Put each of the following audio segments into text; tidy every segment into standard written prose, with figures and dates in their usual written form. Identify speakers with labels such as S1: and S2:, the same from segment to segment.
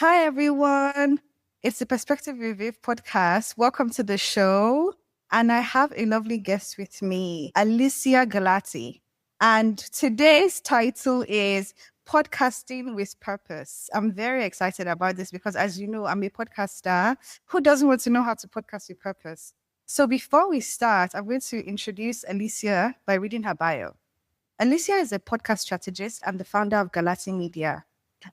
S1: Hi, everyone. It's the Perspective Review podcast. Welcome to the show. And I have a lovely guest with me, Alesia Galati. And today's title is Podcasting with Purpose. I'm very excited about this because, as you know, I'm a podcaster. Who doesn't want to know how to podcast with purpose? So before we start, I'm going to introduce Alesia by reading her bio. Alesia is a podcast strategist and the founder of Galati Media.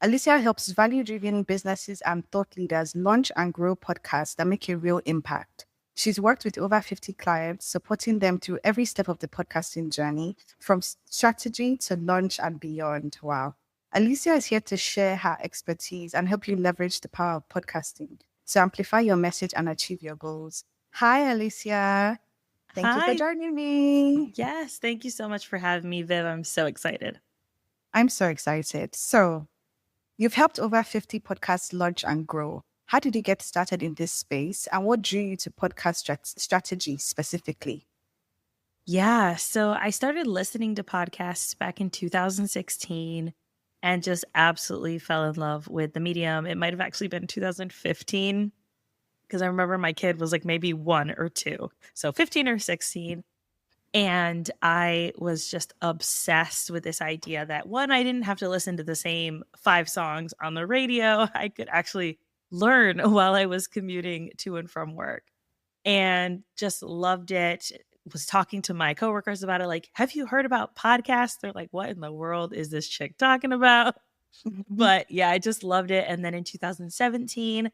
S1: Alesia helps value-driven businesses and thought leaders launch and grow podcasts that make a real impact. She's worked with over 50 clients, supporting them through every step of the podcasting journey, from strategy to launch and beyond. Wow. Alesia is here to share her expertise and help you leverage the power of podcasting to amplify your message and achieve your goals. Hi, Alesia. Thank you for
S2: Hi.
S1: joining me.
S2: Yes, thank you so much for having me, Viv. I'm so excited.
S1: I'm so excited. So, you've helped over 50 podcasts launch and grow. How did you get started in this space and what drew you to podcast strategy specifically?
S2: Yeah, so I started listening to podcasts back in 2016 and just absolutely fell in love with the medium. It might have actually been 2015 because I remember my kid was like maybe 1 or 2. So 15 or 16. And I was just obsessed with this idea that one, I didn't have to listen to the same 5 songs on the radio. I could actually learn while I was commuting to and from work, and just loved it. Was talking to my coworkers about it. Like, have you heard about podcasts? They're like, what in the world is this chick talking about? But yeah, I just loved it. And then in 2017,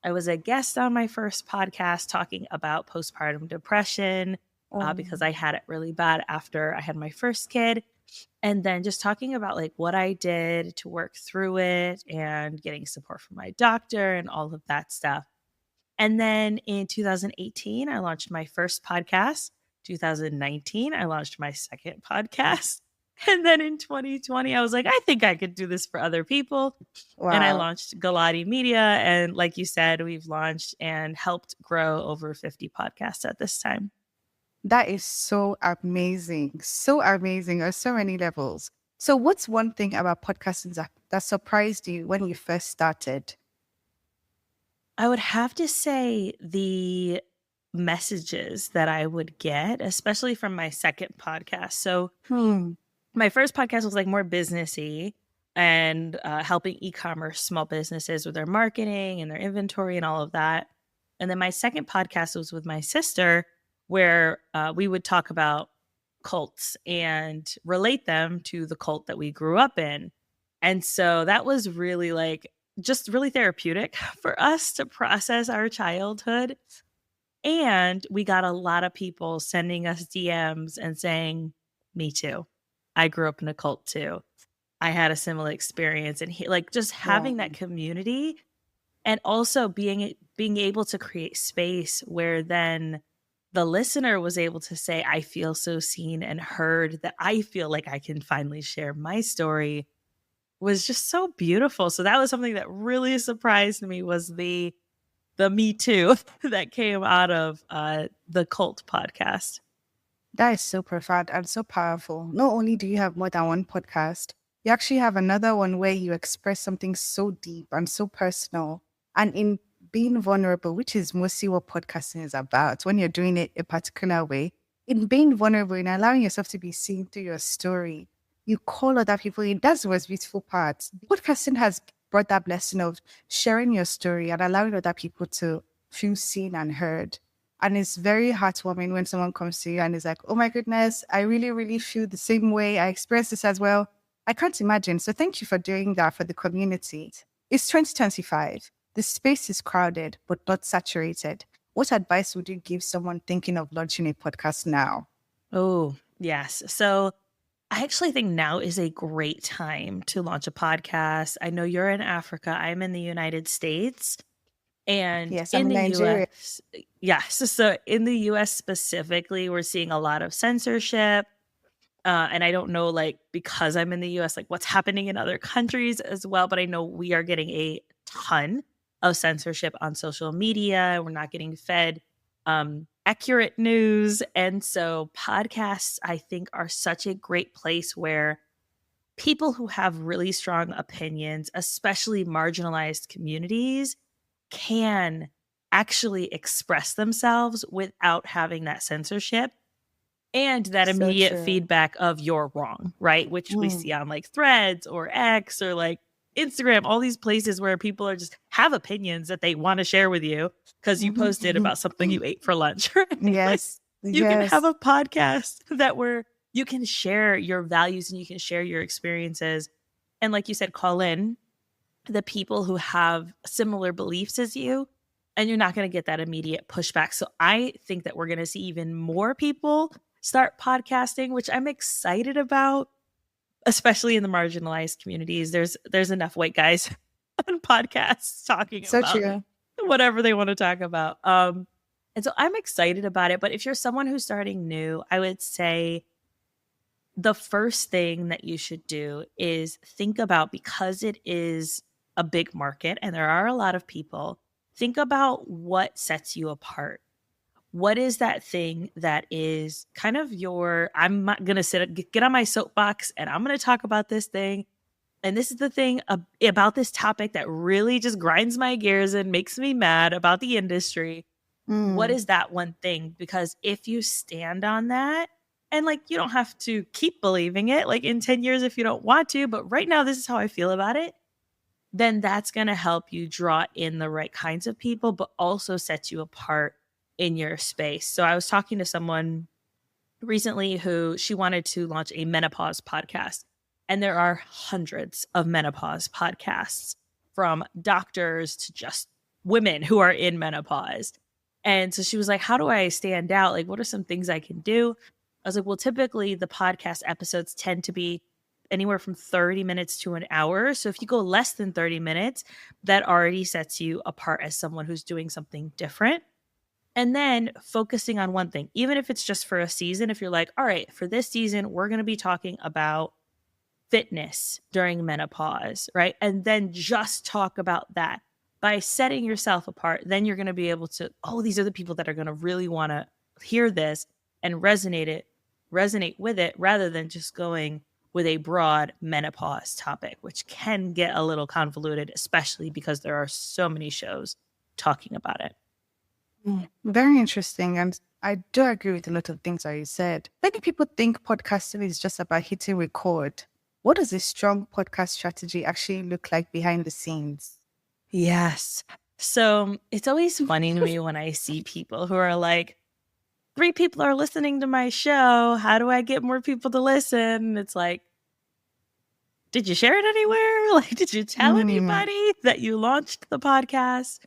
S2: I was a guest on my first podcast talking about postpartum depression because I had it really bad after I had my first kid. And then just talking about like what I did to work through it and getting support from my doctor and all of that stuff. And then in 2018, I launched my first podcast. 2019, I launched my second podcast. And then in 2020, I was like, I think I could do this for other people. And I
S1: Wow,
S2: launched Galati Media. And like you said, we've launched and helped grow over 50 podcasts at this time.
S1: that is so amazing. So amazing on so many levels. So, what's one thing about podcasting that surprised you when you first started?
S2: I would have to say the messages that I would get, especially from my second podcast. So
S1: Hmm.
S2: my first podcast was like more businessy and helping e-commerce small businesses with their marketing and their inventory and all of that. And then my second podcast was with my sister, where we would talk about cults and relate them to the cult that we grew up in. And so that was really like just really therapeutic for us to process our childhood. And we got a lot of people sending us DMs and saying, me too. I grew up in a cult too. I had a similar experience. And like just
S1: Wow.
S2: having that community and also being able to create space where then the listener was able to say, I feel so seen and heard, that I feel like I can finally share my story, was just so beautiful. So that was something that really surprised me, was the Me Too that came out of the Cult podcast.
S1: That is so profound and so powerful. Not only do you have more than one podcast, you actually have another one where you express something so deep and so personal. And in being vulnerable, which is mostly what podcasting is about, when you're doing it a particular way, in being vulnerable and allowing yourself to be seen through your story, you call other people in. That's the most beautiful part. Podcasting has brought that blessing of sharing your story and allowing other people to feel seen and heard. And it's very heartwarming when someone comes to you and is like, oh my goodness, I really, really feel the same way. I experienced this as well. I can't imagine. So thank you for doing that for the community. It's 2025. The space is crowded, but not saturated. What advice would you give someone thinking of launching a podcast now?
S2: Oh, yes. So I actually think now is a great time to launch a podcast. I know you're in Africa, I'm in the United States. And
S1: Yes, I'm
S2: in
S1: in
S2: the
S1: Nigeria.
S2: US, yes. So in the US specifically, we're seeing a lot of censorship. And I don't know, like, because I'm in the US, like what's happening in other countries as well. But I know we are getting a ton of censorship on social media. We're not getting fed accurate news. And so podcasts, I think, are such a great place where people who have really strong opinions, especially marginalized communities, can actually express themselves without having that censorship and that
S1: So
S2: immediate
S1: true.
S2: feedback of you're wrong, right? Which we see on like Threads or X or like Instagram, all these places where people are just have opinions that they want to share with you because you posted about something you ate for lunch, right? Like,
S1: Yes.
S2: you can have
S1: Yes.
S2: a podcast that where you can share your values and you can share your experiences. And like you said, call in the people who have similar beliefs as you, and you're not going to get that immediate pushback. So I think that we're going to see even more people start podcasting, which I'm excited about, especially in the marginalized communities. There's enough white guys on podcasts talking
S1: So
S2: about
S1: true.
S2: whatever they want to talk about. And so I'm excited about it. But if you're someone who's starting new, I would say the first thing that you should do is think about, because it is a big market and there are a lot of people, think about what sets you apart. What is that thing that is kind of your, I'm not going to get on my soapbox and I'm going to talk about this thing. And this is the thing about this topic that really just grinds my gears and makes me mad about the industry. What is that one thing? Because if you stand on that, and like, you don't have to keep believing it, like in 10 years if you don't want to, but right now, this is how I feel about it, then that's going to help you draw in the right kinds of people, but also set you apart in your space. So I was talking to someone recently who she wanted to launch a menopause podcast. And there are hundreds of menopause podcasts, from doctors to just women who are in menopause. And so she was like, how do I stand out? Like, what are some things I can do? I was like, well, typically the podcast episodes tend to be anywhere from 30 minutes to an hour. So if you go less than 30 minutes, that already sets you apart as someone who's doing something different. And then focusing on one thing, even if it's just for a season, if you're like, all right, for this season, we're going to be talking about fitness during menopause, right? And then just talk about that. By setting yourself apart, then you're going to be able to, oh, these are the people that are going to really want to hear this and resonate with it, rather than just going with a broad menopause topic, which can get a little convoluted, especially because there are so many shows talking about it.
S1: Very interesting. And I do agree with a lot of things that you said. Many people think podcasting is just about hitting record. What does a strong podcast strategy actually look like behind the scenes?
S2: Yes. So it's always funny to me when I see people who are like, 3 people are listening to my show. How do I get more people to listen? And it's like, did you share it anywhere? Like, did you tell anybody that you launched the podcast?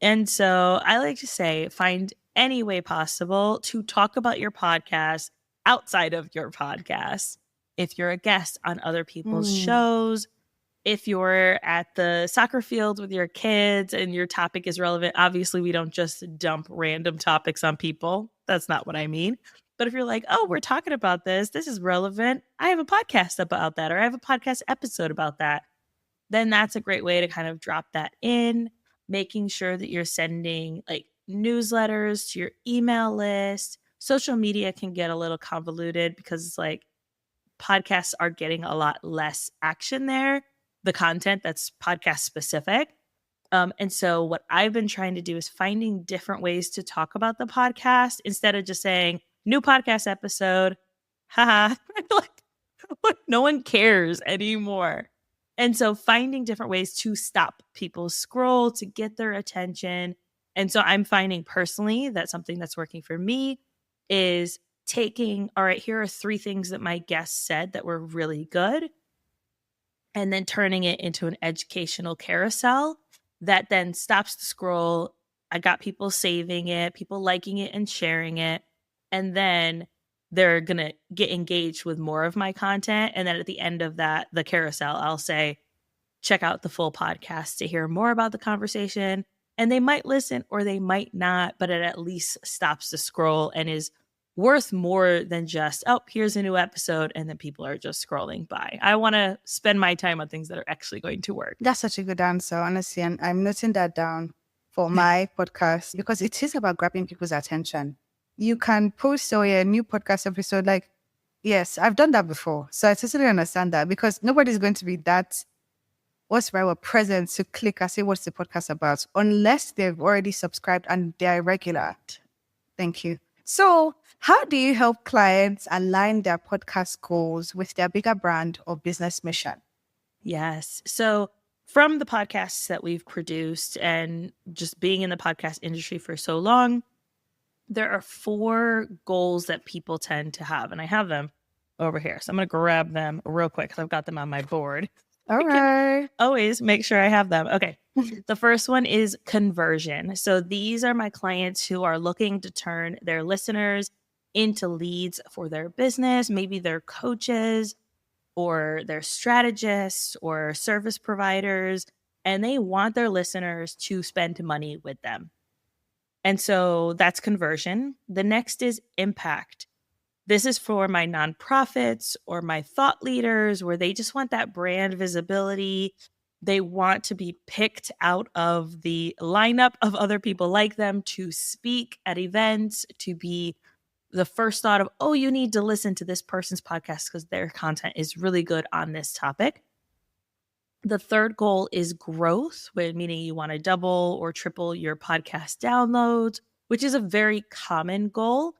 S2: And so I like to say, find any way possible to talk about your podcast outside of your podcast. If you're a guest on other people's shows, if you're at the soccer field with your kids and your topic is relevant, obviously we don't just dump random topics on people. That's not what I mean. But if you're like, oh, we're talking about this is relevant, I have a podcast about that, or I have a podcast episode about that, then that's a great way to kind of drop that in, making sure that you're sending like newsletters to your email list. Social media can get a little convoluted because it's like podcasts are getting a lot less action there, the content that's podcast specific. And so what I've been trying to do is finding different ways to talk about the podcast instead of just saying new podcast episode. Haha. Like, no one cares anymore. And so finding different ways to stop people's scroll, to get their attention. And so I'm finding personally that something that's working for me is taking, all right, here are 3 things that my guests said that were really good, and then turning it into an educational carousel that then stops the scroll. I got people saving it, people liking it and sharing it. And then they're going to get engaged with more of my content. And then at the end of that, the carousel, I'll say, check out the full podcast to hear more about the conversation. And they might listen or they might not, but it at least stops the scroll and is worth more than just, oh, here's a new episode, and then people are just scrolling by. I want to spend my time on things that are actually going to work.
S1: That's such a good answer, honestly. And I'm noting that down for my podcast because it is about grabbing people's attention. You can post a new podcast episode like Yes, I've done that before. So I totally understand that because nobody's going to be that, what's the right word, present to click and say, what's the podcast about? Unless they've already subscribed and they're regular. Thank you. So how do you help clients align their podcast goals with their bigger brand or business mission?
S2: Yes. So from the podcasts that we've produced and just being in the podcast industry for so long, there are 4 goals that people tend to have. And I have them over here. So I'm going to grab them real quick because I've got them on my board.
S1: All right.
S2: Always make sure I have them. Okay. The first one is conversion. So these are my clients who are looking to turn their listeners into leads for their business. Maybe they're coaches or they're strategists or service providers, and they want their listeners to spend money with them. And so that's conversion. The next is impact. This is for my nonprofits or my thought leaders where they just want that brand visibility. They want to be picked out of the lineup of other people like them to speak at events, to be the first thought of, oh, you need to listen to this person's podcast because their content is really good on this topic. The third goal is growth, meaning you want to double or triple your podcast downloads, which is a very common goal.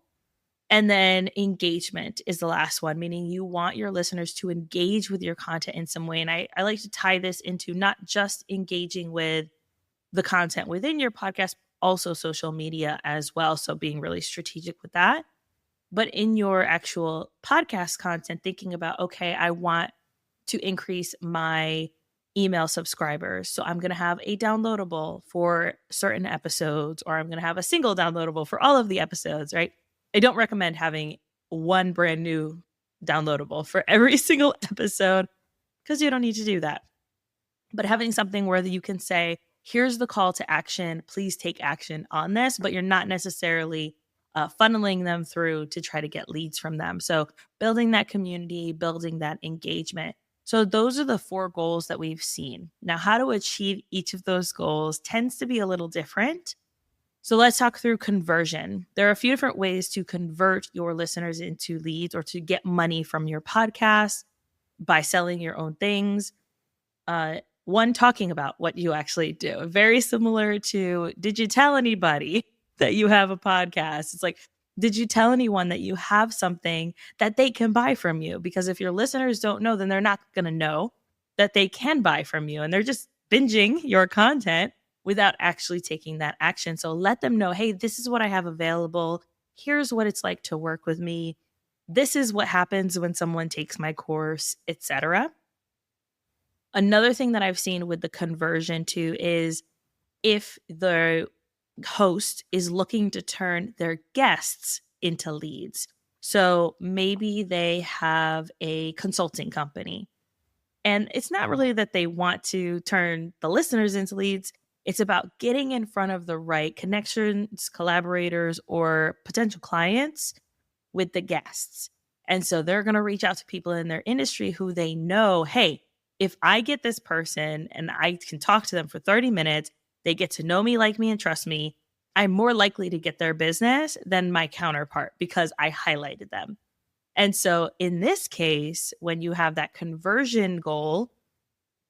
S2: And then engagement is the last one, meaning you want your listeners to engage with your content in some way. And I like to tie this into not just engaging with the content within your podcast, also social media as well. So being really strategic with that. But in your actual podcast content, thinking about, okay, I want to increase my email subscribers. So I'm going to have a downloadable for certain episodes, or I'm going to have a single downloadable for all of the episodes, right? I don't recommend having one brand new downloadable for every single episode because you don't need to do that. But having something where you can say, here's the call to action, please take action on this, but you're not necessarily funneling them through to try to get leads from them. So building that community, building that engagement. So those are the 4 goals that we've seen. Now, how to achieve each of those goals tends to be a little different. So let's talk through conversion. There are a few different ways to convert your listeners into leads or to get money from your podcast by selling your own things. One, talking about what you actually do. Very similar to, did you tell anybody that you have a podcast? It's like, did you tell anyone that you have something that they can buy from you? Because if your listeners don't know, then they're not going to know that they can buy from you. And they're just binging your content without actually taking that action. So let them know, hey, this is what I have available. Here's what it's like to work with me. This is what happens when someone takes my course, etc. Another thing that I've seen with the conversion too is if the host is looking to turn their guests into leads. So maybe they have a consulting company, and it's not really that they want to turn the listeners into leads. It's about getting in front of the right connections, collaborators, or potential clients with the guests. And so they're going to reach out to people in their industry who they know, hey, if I get this person and I can talk to them for 30 minutes, they get to know me, like me, and trust me, I'm more likely to get their business than my counterpart because I highlighted them. And so in this case, when you have that conversion goal,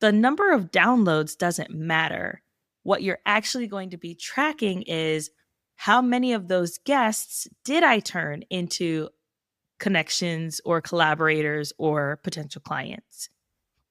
S2: the number of downloads doesn't matter. What you're actually going to be tracking is how many of those guests did I turn into connections or collaborators or potential clients.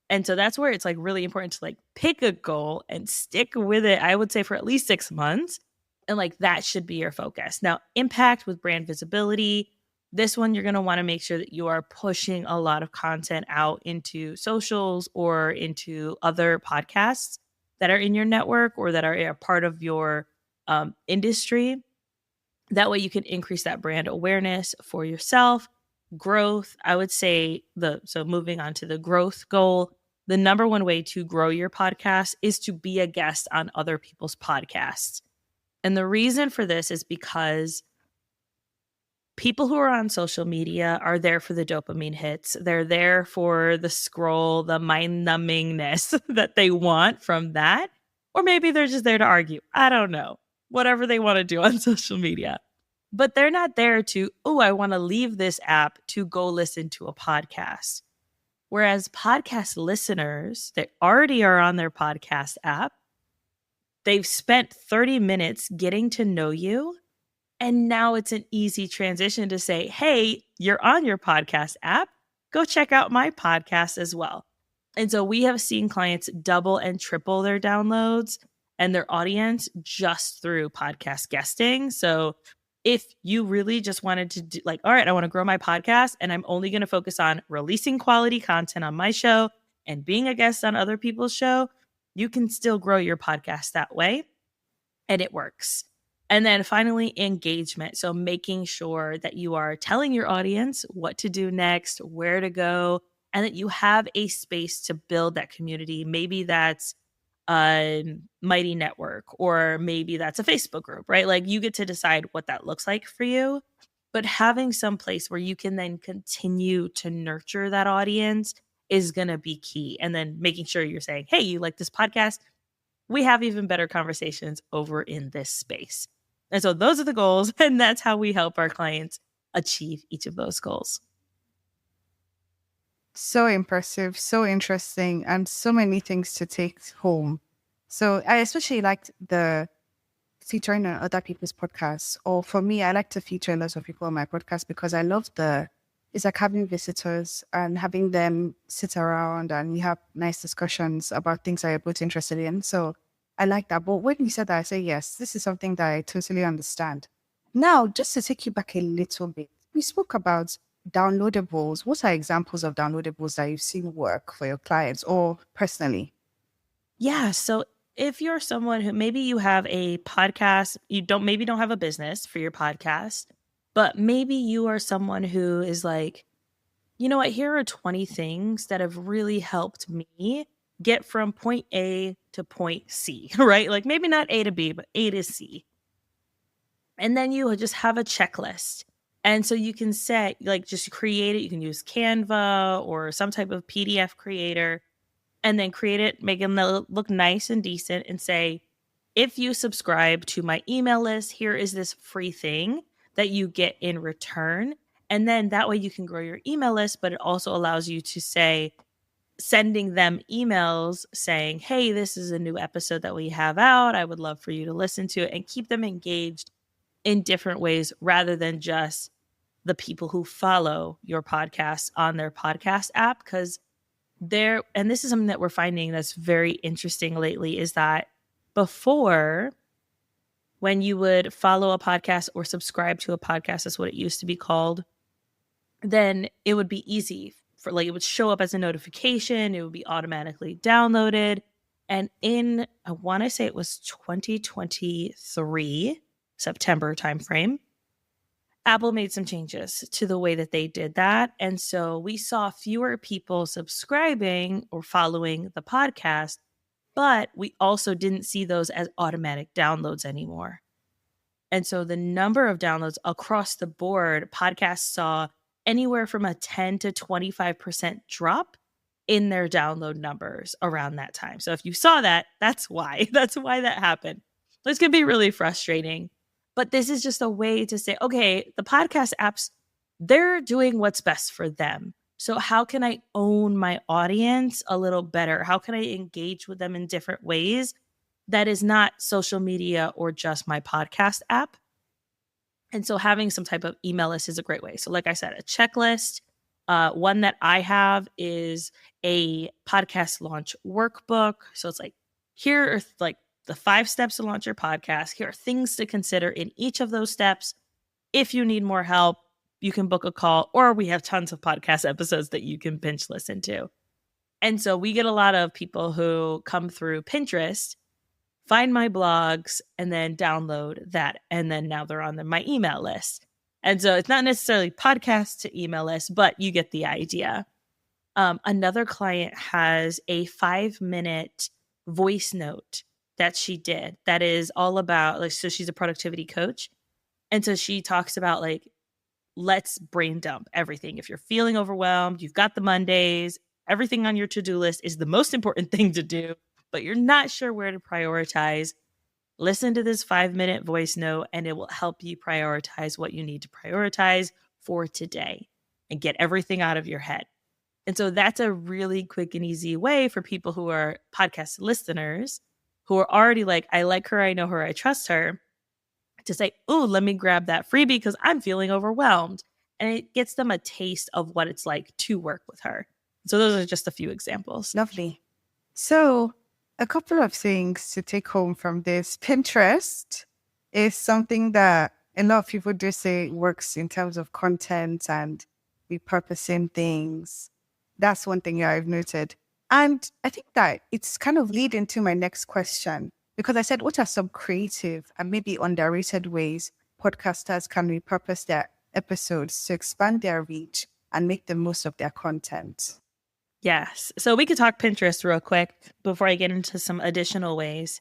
S2: And so that's where it's like really important to like pick a goal and stick with it, I would say for at least 6 months. And like that should be your focus. Now, impact with brand visibility. This one, you're going to want to make sure that you are pushing a lot of content out into socials or into other podcasts that are in your network or that are a part of your industry. That way you can increase that brand awareness for yourself. Growth, I would say so moving on to the growth goal, the number one way to grow your podcast is to be a guest on other people's podcasts. And the reason for this is because people who are on social media are there for the dopamine hits. They're there for the scroll, the mind numbingness that they want from that. Or maybe they're just there to argue. I don't know. Whatever they want to do on social media. but they're not there to, oh, I want to leave this app to go listen to a podcast. Whereas podcast listeners, they already are on their podcast app. They've spent 30 minutes getting to know you. And now it's an easy transition to say, hey, you're on your podcast app. Go check out my podcast as well. And so we have seen clients double and triple their downloads and their audience just through podcast guesting. So if you really just wanted to do like, all right, I want to grow my podcast and I'm only going to focus on releasing quality content on my show and being a guest on other people's show, you can still grow your podcast that way. And it works. And then finally, engagement. So making sure that you are telling your audience what to do next, where to go, and that you have a space to build that community. Maybe that's a Mighty Network, or maybe that's a Facebook group, right? Like you get to decide what that looks like for you. But having some place where you can then continue to nurture that audience is going to be key. And then making sure you're saying, hey, you like this podcast? We have even better conversations over in this space. And so those are the goals, and that's how we help our clients achieve each of those goals.
S1: So impressive, so interesting, and so many things to take home. So I especially liked the featuring on other people's podcasts. Or for me, I like to feature lots of people on my podcast because I love it's like having visitors and having them sit around and you have nice discussions about things that you're both interested in. So I like that. But when you said that, I say, yes, this is something that I totally understand. Now, just to take you back a little bit, we spoke about downloadables. What are examples of downloadables that you've seen work for your clients or personally?
S2: Yeah. So if you're someone who maybe you have a podcast, you don't have a business for your podcast, but maybe you are someone who is like, you know what, here are 20 things that have really helped me get from point A to point C, right? Like maybe not A to B, but A to C. And then you just have a checklist. And so you can set, like just create it. You can use Canva or some type of PDF creator and then create it, make them look nice and decent and say, if you subscribe to my email list, here is this free thing that you get in return. And then that way you can grow your email list, but it also allows you to say, sending them emails saying, hey, this is a new episode that we have out. I would love for you to listen to it, and keep them engaged in different ways rather than just the people who follow your podcast on their podcast app. Because and this is something that we're finding that's very interesting lately, is that before, when you would follow a podcast or subscribe to a podcast, that's what it used to be called, then it would be easy for, like, it would show up as a notification. It would be automatically downloaded. And I want to say it was 2023, September timeframe, Apple made some changes to the way that they did that. And so we saw fewer people subscribing or following the podcast, but we also didn't see those as automatic downloads anymore. And so the number of downloads across the board, podcasts saw anywhere from a 10 to 25% drop in their download numbers around that time. So if you saw that, that's why that happened. This can be really frustrating, but this is just a way to say, okay, the podcast apps, they're doing what's best for them. So how can I own my audience a little better? How can I engage with them in different ways that is not social media or just my podcast app? And so having some type of email list is a great way. So like I said, a checklist. One that I have is a podcast launch workbook. So it's like, here are like the 5 steps to launch your podcast. Here are things to consider in each of those steps. If you need more help, you can book a call, or we have tons of podcast episodes that you can binge listen to. And so we get a lot of people who come through Pinterest, find my blogs, and then download that. And then now they're on my email list. And so it's not necessarily podcast to email list, but you get the idea. Another client has a 5-minute voice note that she did that is all about, like, so she's a productivity coach. And so she talks about, like, let's brain dump everything. If you're feeling overwhelmed, you've got the Mondays, everything on your to-do list is the most important thing to do, but you're not sure where to prioritize. listen to this 5-minute voice note and it will help you prioritize what you need to prioritize for today and get everything out of your head. And so that's a really quick and easy way for people who are podcast listeners who are already like, I like her, I know her, I trust her, to say, oh, let me grab that freebie because I'm feeling overwhelmed. And it gets them a taste of what it's like to work with her. So those are just a few examples.
S1: Lovely. So a couple of things to take home from this. Pinterest is something that a lot of people do say works in terms of content and repurposing things. That's one thing I've noted. And I think that it's kind of leading to my next question, because I said, what are some creative and maybe underrated ways podcasters can repurpose their episodes to expand their reach and make the most of their content?
S2: Yes. So we could talk Pinterest real quick before I get into some additional ways.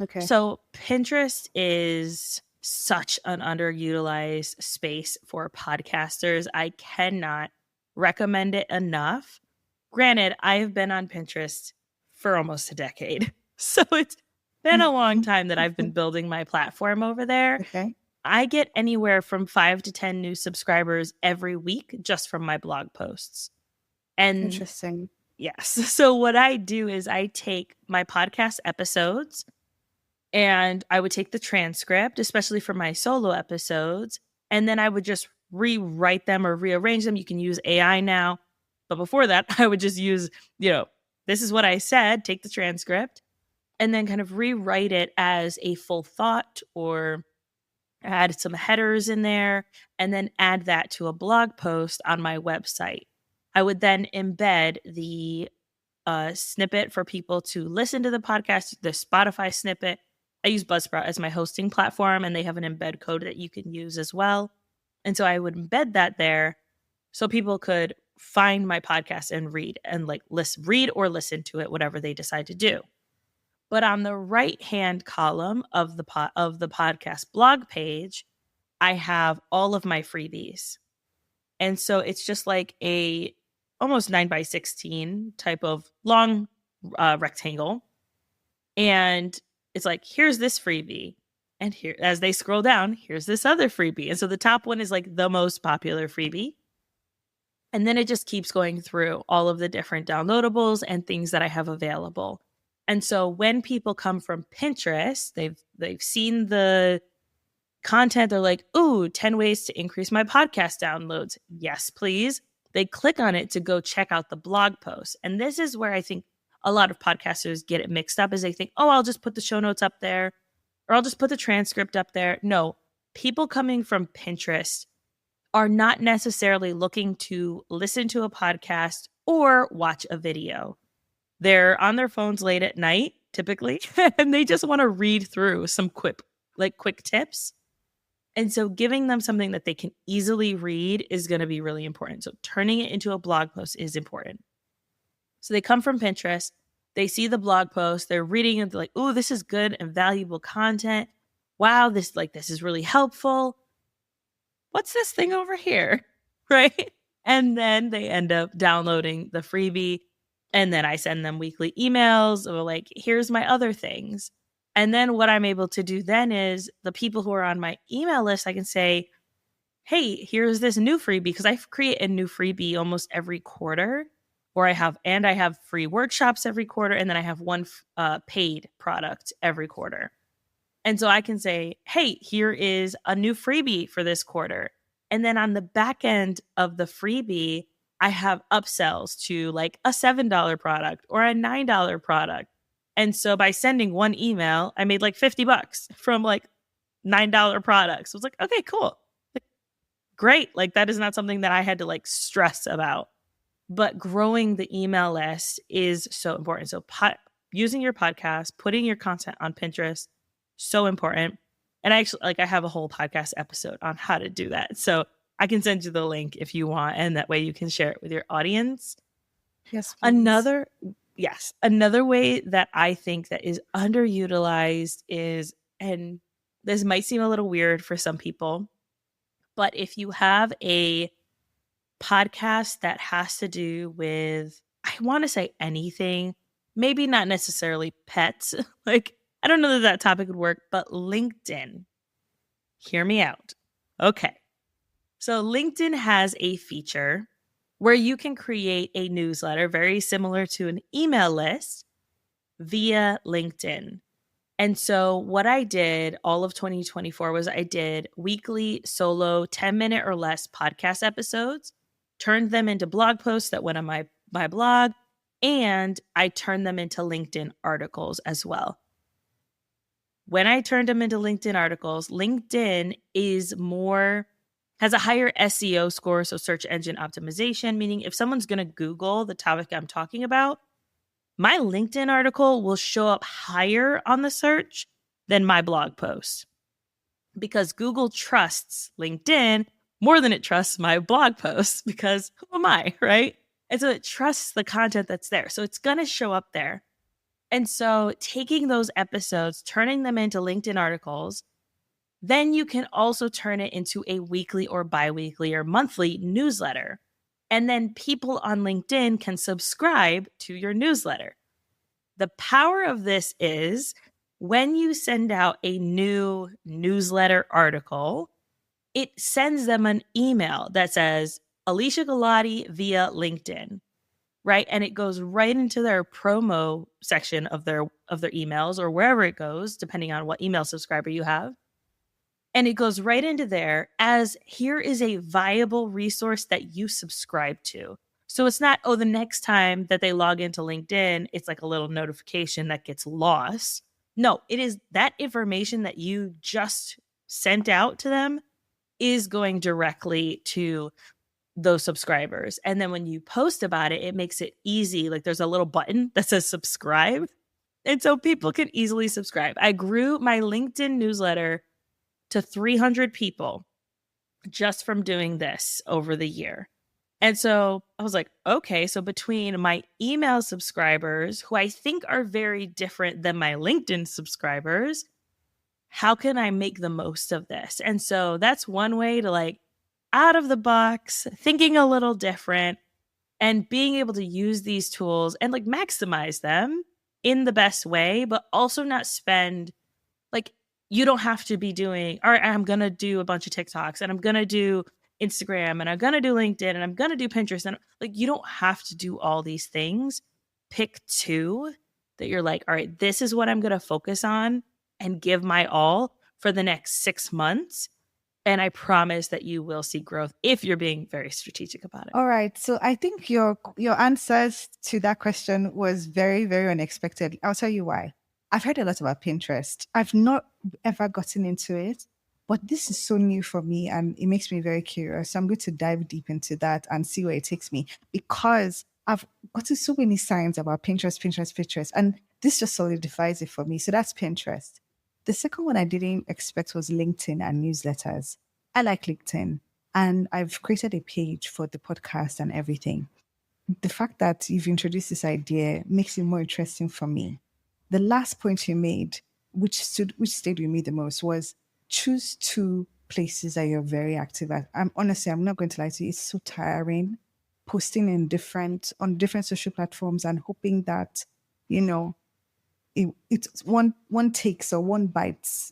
S1: Okay.
S2: So Pinterest is such an underutilized space for podcasters. I cannot recommend it enough. Granted, I've been on Pinterest for almost a decade. So it's been a long time that I've been building my platform over there.
S1: Okay.
S2: I get anywhere from 5 to 10 new subscribers every week just from my blog posts. And
S1: Interesting.
S2: yes. So what I do is I take my podcast episodes and I would take the transcript, especially for my solo episodes, and then I would just rewrite them or rearrange them. You can use AI now. But before that, I would just use, this is what I said, take the transcript, and then kind of rewrite it as a full thought or add some headers in there, and then add that to a blog post on my website. I would then embed the snippet for people to listen to the podcast, the Spotify snippet. I use Buzzsprout as my hosting platform, and they have an embed code that you can use as well. And so I would embed that there so people could find my podcast and read and read or listen to it, whatever they decide to do. But on the right-hand column of the podcast blog page, I have all of my freebies. And so it's just like a almost 9x16 type of long rectangle. And it's like, here's this freebie. And here, as they scroll down, here's this other freebie. And so the top one is like the most popular freebie. And then it just keeps going through all of the different downloadables and things that I have available. And so when people come from Pinterest, they've seen the content, they're like, ooh, 10 ways to increase my podcast downloads. Yes, please. They click on it to go check out the blog post. And this is where I think a lot of podcasters get it mixed up, is they think, oh, I'll just put the show notes up there, or I'll just put the transcript up there. No, people coming from Pinterest are not necessarily looking to listen to a podcast or watch a video. They're on their phones late at night, typically, and they just want to read through some quick tips. And so giving them something that they can easily read is going to be really important. So turning it into a blog post is important. So they come from Pinterest, they see the blog post, they're reading it, they're like, oh, this is good and valuable content. Wow, this is really helpful. What's this thing over here? Right? And then they end up downloading the freebie. And then I send them weekly emails or like, here's my other things. And then what I'm able to do then is the people who are on my email list, I can say, hey, here's this new freebie, because I create a new freebie almost every quarter, or I have free workshops every quarter. And then I have one paid product every quarter. And so I can say, hey, here is a new freebie for this quarter. And then on the back end of the freebie, I have upsells to like a $7 product or a $9 product. And so by sending one email, I made like $50 from like $9 products. So it's like, okay, cool. Great. Like that is not something that I had to like stress about. But growing the email list is so important. So using your podcast, putting your content on Pinterest, so important. And I have a whole podcast episode on how to do that. So I can send you the link if you want, and that way you can share it with your audience.
S1: Yes, please.
S2: Another way that I think that is underutilized is, and this might seem a little weird for some people, but if you have a podcast that has to do with, I want to say anything, maybe not necessarily pets, like, I don't know that that topic would work, but LinkedIn. Hear me out. Okay. So LinkedIn has a feature where you can create a newsletter very similar to an email list via LinkedIn. And so what I did all of 2024 was I did weekly solo 10-minute or less podcast episodes, turned them into blog posts that went on my blog, and I turned them into LinkedIn articles as well. When I turned them into LinkedIn articles, LinkedIn has a higher SEO score, so search engine optimization, meaning if someone's going to Google the topic I'm talking about, my LinkedIn article will show up higher on the search than my blog post because Google trusts LinkedIn more than it trusts my blog posts because who am I, right? And so it trusts the content that's there. So it's going to show up there. And so taking those episodes, turning them into LinkedIn articles, then you can also turn it into a weekly or biweekly or monthly newsletter. And then people on LinkedIn can subscribe to your newsletter. The power of this is when you send out a new newsletter article, it sends them an email that says Alesia Galati via LinkedIn, right? And it goes right into their promo section of their emails or wherever it goes, depending on what email subscriber you have. And it goes right into there as here is a viable resource that you subscribe to. So it's not, the next time that they log into LinkedIn, it's like a little notification that gets lost. No, it is that information that you just sent out to them is going directly to those subscribers. And then when you post about it, it makes it easy. Like there's a little button that says subscribe. And so people can easily subscribe. I grew my LinkedIn newsletter to 300 people just from doing this over the year. And so I was like, okay, so between my email subscribers, who I think are very different than my LinkedIn subscribers, how can I make the most of this? And so that's one way to like out of the box, thinking a little different and being able to use these tools and like maximize them in the best way, but also not spend like, you don't have to be doing, all right, I'm going to do a bunch of TikToks and I'm going to do Instagram and I'm going to do LinkedIn and I'm going to do Pinterest. And like, you don't have to do all these things. Pick two that you're like, all right, this is what I'm going to focus on and give my all for the next 6 months. And I promise that you will see growth if you're being very strategic about it.
S1: All right. So I think your answers to that question was very, very unexpected. I'll tell you why. I've heard a lot about Pinterest. I've not ever gotten into it, but this is so new for me and it makes me very curious. So I'm going to dive deep into that and see where it takes me because I've gotten so many signs about Pinterest, and this just solidifies it for me. So that's Pinterest. The second one I didn't expect was LinkedIn and newsletters. I like LinkedIn and I've created a page for the podcast and everything. The fact that you've introduced this idea makes it more interesting for me. The last point you made, which stayed with me the most, was choose two places that you're very active at. I'm not going to lie to you. It's so tiring posting on different social platforms and hoping that, it's one takes or one bites,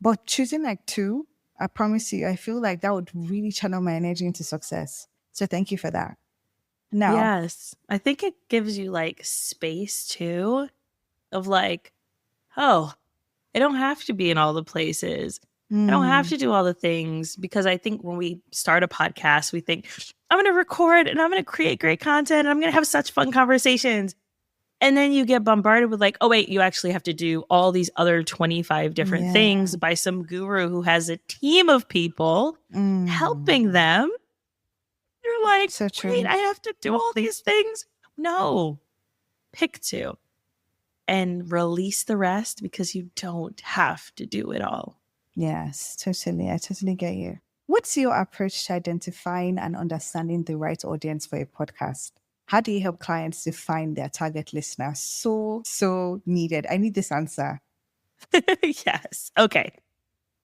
S1: but choosing like two, I promise you, I feel like that would really channel my energy into success. So thank you for that. Now,
S2: yes, I think it gives you like space too of like, oh, I don't have to be in all the places. I don't have to do all the things because I think when we start a podcast, we think I'm going to record and I'm going to create great content and I'm going to have such fun conversations. And then you get bombarded with like, oh, wait, you actually have to do all these other 25 different things by some guru who has a team of people helping them. You're like,
S1: so true.
S2: Wait, I have to do all these things. No, pick two and release the rest because you don't have to do it all.
S1: Yes, totally. I totally get you. What's your approach to identifying and understanding the right audience for a podcast? How do you help clients to find their target listener? So needed. I need this answer.
S2: Yes. Okay.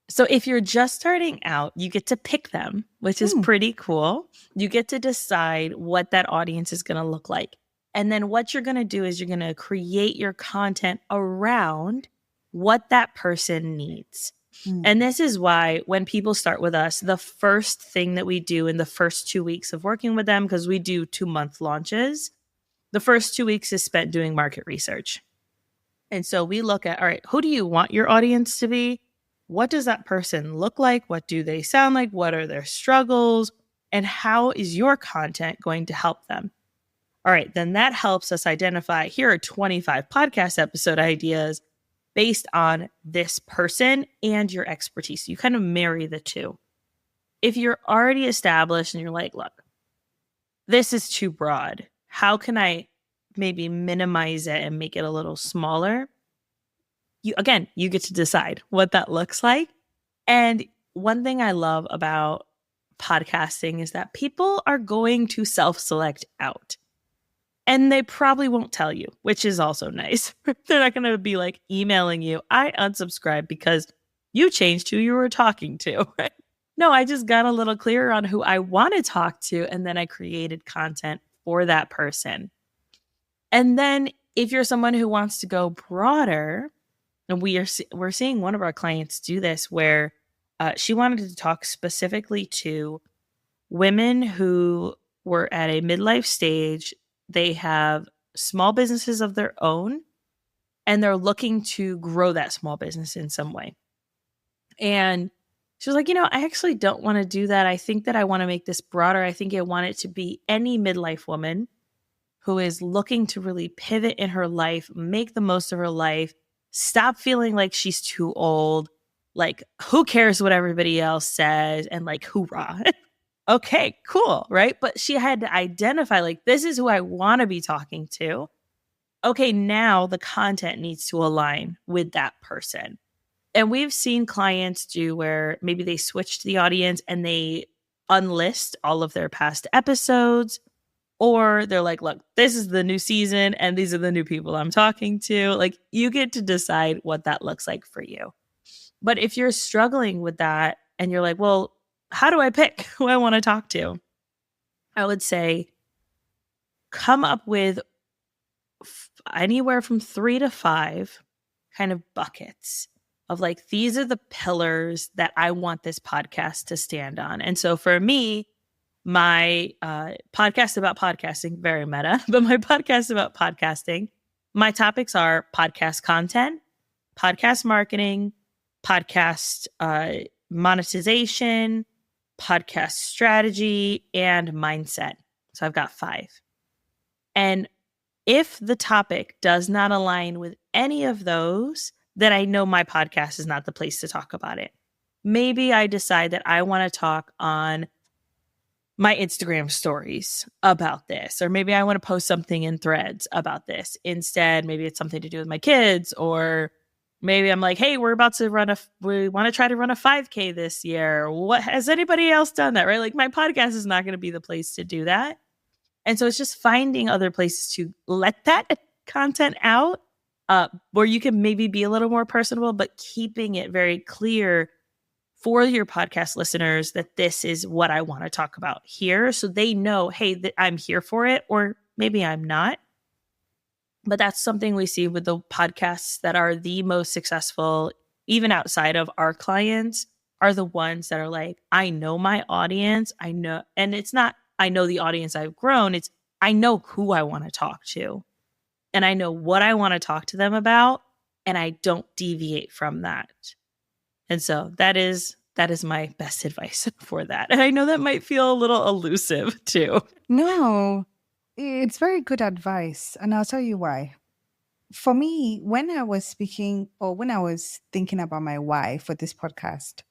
S2: So if you're just starting out, you get to pick them, which is pretty cool. You get to decide what that audience is going to look like. And then what you're going to do is you're going to create your content around what that person needs. And this is why when people start with us, the first thing that we do in the first 2 weeks of working with them, because we do 2-month launches, the first 2 weeks is spent doing market research. And so we look at, all right, who do you want your audience to be? What does that person look like? What do they sound like? What are their struggles? And how is your content going to help them? All right, then that helps us identify, here are 25 podcast episode ideas based on this person and your expertise. You kind of marry the two. If you're already established and you're like, look, this is too broad, how can I maybe minimize it and make it a little smaller? You get to decide what that looks like. And one thing I love about podcasting is that people are going to self-select out. And they probably won't tell you, which is also nice. They're not going to be like emailing you, I unsubscribed because you changed who you were talking to. Right? No, I just got a little clearer on who I want to talk to. And then I created content for that person. And then if you're someone who wants to go broader, and we're seeing one of our clients do this where she wanted to talk specifically to women who were at a midlife stage. They have small businesses of their own, and they're looking to grow that small business in some way. And she was like, I actually don't want to do that. I think that I want to make this broader. I think I want it to be any midlife woman who is looking to really pivot in her life, make the most of her life, stop feeling like she's too old, like who cares what everybody else says, and like hoorah. Okay, cool, right? But she had to identify, like, this is who I want to be talking to. Okay, now the content needs to align with that person. And we've seen clients do where maybe they switch to the audience and they unlist all of their past episodes, or they're like, look, this is the new season and these are the new people I'm talking to. Like, you get to decide what that looks like for you. But if you're struggling with that and you're like, well, how do I pick who I want to talk to? I would say come up with anywhere from 3 to 5 kind of buckets of like, these are the pillars that I want this podcast to stand on. And so for me, my podcast about podcasting, very meta, but my podcast about podcasting, my topics are podcast content, podcast marketing, podcast monetization, podcast strategy, and mindset. So I've got 5. And if the topic does not align with any of those, then I know my podcast is not the place to talk about it. Maybe I decide that I want to talk on my Instagram stories about this, or maybe I want to post something in Threads about this. Instead, maybe it's something to do with my kids, or maybe I'm like, hey, we want to try to run a 5K this year. What has anybody else done that, right? Like, my podcast is not going to be the place to do that. And so it's just finding other places to let that content out where you can maybe be a little more personable, but keeping it very clear for your podcast listeners that this is what I want to talk about here. So they know, hey, that I'm here for it, or maybe I'm not. But that's something we see with the podcasts that are the most successful, even outside of our clients, are the ones that are like, I know my audience. I know, and it's not, I know the audience I've grown. It's, I know who I want to talk to, and I know what I want to talk to them about, and I don't deviate from that. And so that is my best advice for that. And I know that might feel a little elusive too.
S1: No, it's very good advice. And I'll tell you why. For me, when I was speaking or when I was thinking about my why for this podcast,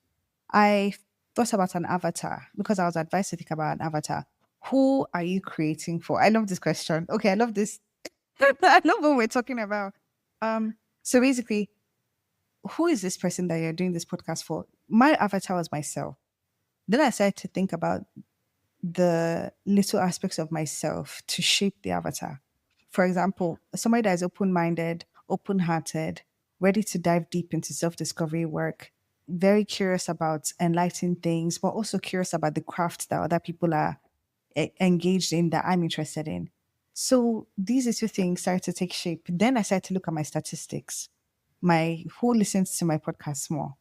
S1: I thought about an avatar because I was advised to think about an avatar. Who are you creating for? I love this question. Okay, I love this. I love what we're talking about. So basically, who is this person that you're doing this podcast for? My avatar was myself. Then I started to think about the little aspects of myself to shape the avatar. For example, somebody that is open-minded, open-hearted, ready to dive deep into self-discovery work, very curious about enlightening things, but also curious about the craft that other people are engaged in that I'm interested in. So these two things started to take shape. Then I started to look at my statistics. who listens to my podcast more.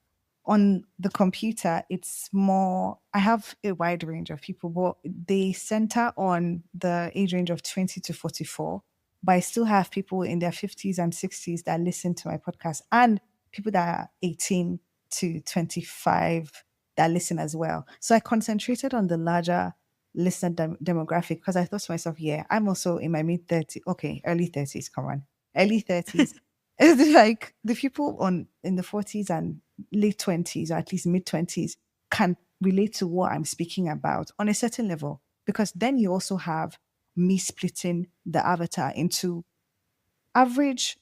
S1: On the computer, it's more, I have a wide range of people, but they center on the age range of 20 to 44. But I still have people in their 50s and 60s that listen to my podcast, and people that are 18 to 25 that listen as well. So I concentrated on the larger listener demographic because I thought to myself, yeah, I'm also in my mid 30s. Okay, early 30s, come on. Early 30s. It's like the people in the 40s and late 20s, or at least mid 20s, can relate to what I'm speaking about on a certain level. Because then you also have me splitting the avatar into average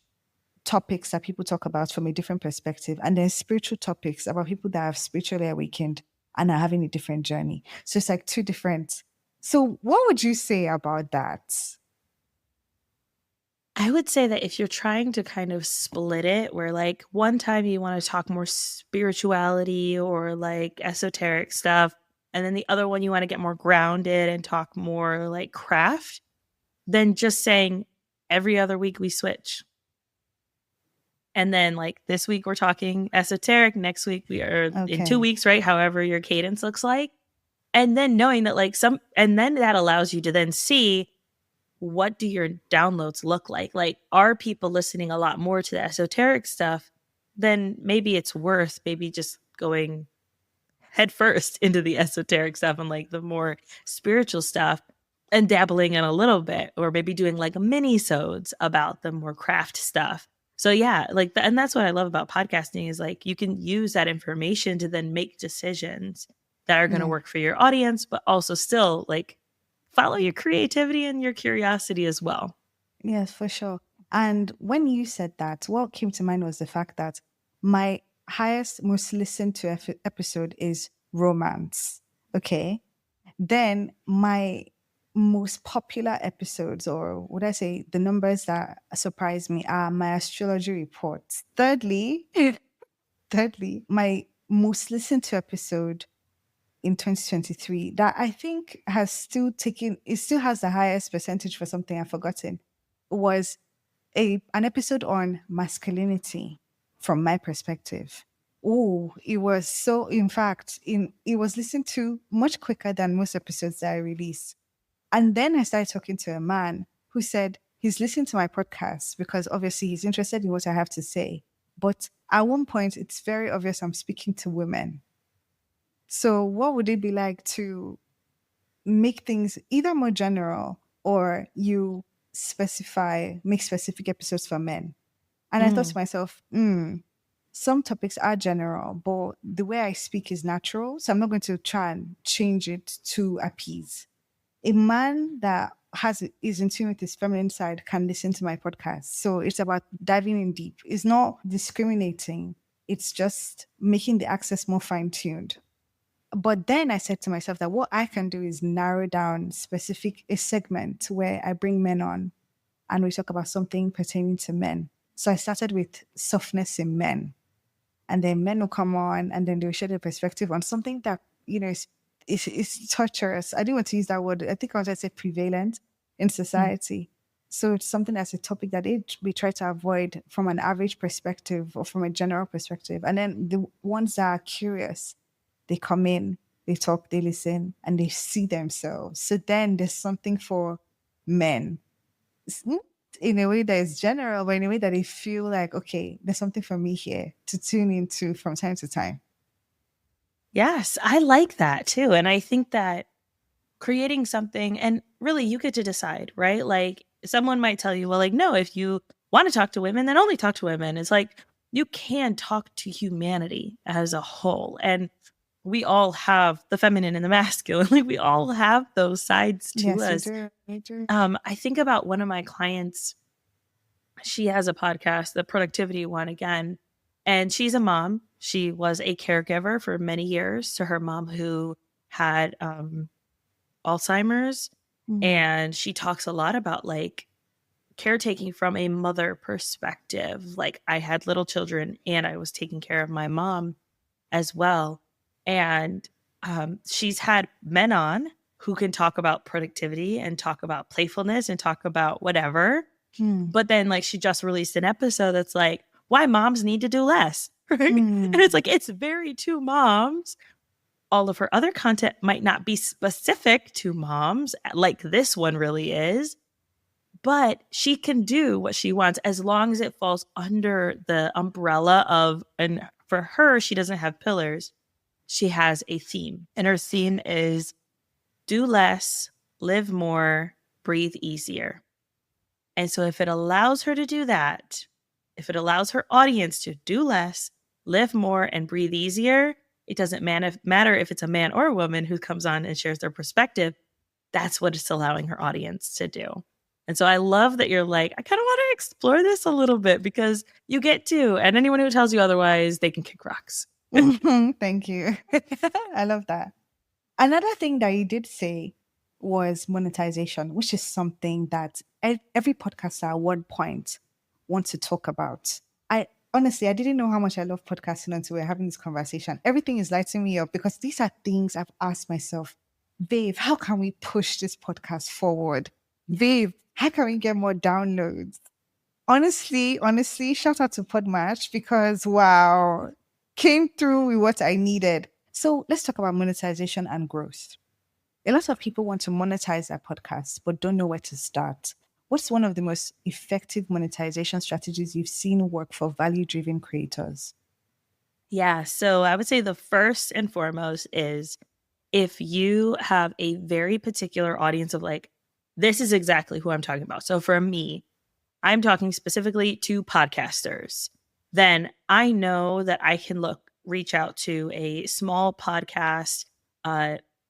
S1: topics that people talk about from a different perspective, and then spiritual topics about people that have spiritually awakened and are having a different journey. So it's like two different. So what would you say about that?
S2: I would say that if you're trying to kind of split it, where like one time you want to talk more spirituality or like esoteric stuff, and then the other one you want to get more grounded and talk more like craft, then just saying every other week we switch. And then like this week we're talking esoteric, next week we are in 2 weeks, right? However your cadence looks like. And then knowing that like and then that allows you to then see, what do your downloads look like? Like, are people listening a lot more to the esoteric stuff? Then maybe it's worth maybe just going head first into the esoteric stuff and like the more spiritual stuff and dabbling in a little bit, or maybe doing like mini-sodes about the more craft stuff. So yeah, like, and that's what I love about podcasting is like, you can use that information to then make decisions that are going to work for your audience, but also still like follow your creativity and your curiosity as well.
S1: Yes, for sure. And when you said that, what came to mind was the fact that my highest, most listened to episode is romance. Okay. Then my most popular episodes, or would I say the numbers that surprise me, are my astrology reports. Thirdly, my most listened to episode in 2023 that I think has still taken, it still has the highest percentage for something I've forgotten, was an episode on masculinity from my perspective. Oh, it was so, in fact, it was listened to much quicker than most episodes that I released. And then I started talking to a man who said he's listening to my podcast because obviously he's interested in what I have to say. But at one point, it's very obvious I'm speaking to women. So what would it be like to make things either more general, or you make specific episodes for men? And I thought to myself, some topics are general, but the way I speak is natural. So I'm not going to try and change it to appease. A man that is in tune with his feminine side can listen to my podcast. So it's about diving in deep. It's not discriminating. It's just making the access more fine-tuned. But then I said to myself that what I can do is narrow down a segment where I bring men on and we talk about something pertaining to men. So I started with softness in men. And then men will come on and then they'll share their perspective on something that, is torturous. I didn't want to use that word. I think I was going to say prevalent in society. So it's something that's a topic that we try to avoid from an average perspective or from a general perspective. And then the ones that are curious, they come in, they talk, they listen, and they see themselves. So then there's something for men in a way that is general, but in a way that they feel like, okay, there's something for me here to tune into from time to time.
S2: Yes, I like that too. And I think that creating something, and really you get to decide, right? Like someone might tell you, well, like, no, if you want to talk to women, then only talk to women. It's like, you can talk to humanity as a whole. And we all have the feminine and the masculine. Like we all have those sides to us.
S1: We do.
S2: I think about one of my clients. She has a podcast, the productivity one again, and she's a mom. She was a caregiver for many years to her mom who had Alzheimer's. And she talks a lot about like caretaking from a mother perspective. Like I had little children and I was taking care of my mom as well. And she's had men on who can talk about productivity and talk about playfulness and talk about whatever. But then like she just released an episode that's like, why moms need to do less, right? And it's like, it's very to moms. All of her other content might not be specific to moms like this one really is, but she can do what she wants as long as it falls under the umbrella of, and for her, she doesn't have pillars. She has a theme, and her theme is do less, live more, breathe easier. And so if it allows her to do that, if it allows her audience to do less, live more, and breathe easier, it doesn't matter if it's a man or a woman who comes on and shares their perspective. That's what it's allowing her audience to do. And so I love that you're like, I kind of want to explore this a little bit because you get to. And anyone who tells you otherwise, they can kick rocks.
S1: Thank you. I love that. Another thing that you did say was monetization, which is something that every podcaster at one point wants to talk about. Honestly, I didn't know how much I love podcasting until we were having this conversation. Everything is lighting me up because these are things I've asked myself, babe, how can we push this podcast forward? Babe, how can we get more downloads? Honestly, shout out to Podmatch because, wow, came through with what I needed. So let's talk about monetization and growth. A lot of people want to monetize their podcasts, but don't know where to start. What's one of the most effective monetization strategies you've seen work for value-driven creators?
S2: Yeah, so I would say the first and foremost is if you have a very particular audience of like, this is exactly who I'm talking about. So for me, I'm talking specifically to podcasters. Then I know that I can reach out to a small podcast